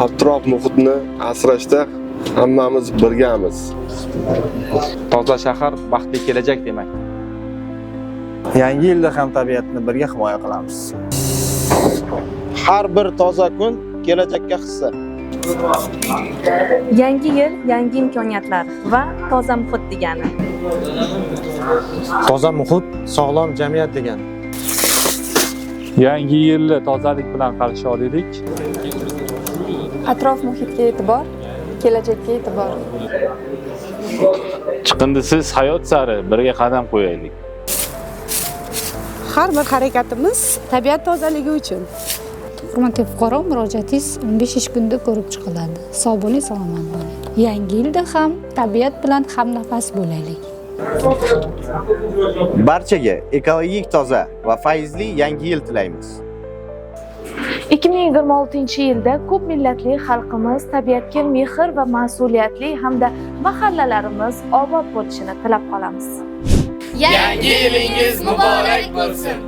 Atrof muhitni asrashda hammamiz birgamiz. Toza shahar baxtli kelajak demak. Yangi yilda ham tabiatni birga himoya qilamiz. Har bir toza kun kelajakka hissa. Yangi yil, yangi imkoniyatlar va toza muhit degani. Toza muhit, sog'lom jamiyat degani. Yangi yilni tozalik bilan qarshi olaylik. Atrof muhitga e'tibor, kelajakka e'tibor. Chiqindisiz hayot sari birga qadam qo'yaylik. Har bir harakatimiz tabiat tozaligi uchun. Hurmatli fuqaro, murojaatingiz 15 ish kunida ko'rib chiqiladi. Sog' bo'ling, salomat bo'ling. Yangi yilda ham tabiat bilan hamnafas bo'laylik. Barchaga ekologik toza va fayzli yangi yil tilaymiz. 2026-yilda ko'p millatli xalqimiz tabiatga mehr va mas'uliyatli hamda mahallalarimiz obod bo'lishini tilab qolamiz. Yangi yilingiz muborak bo'lsin.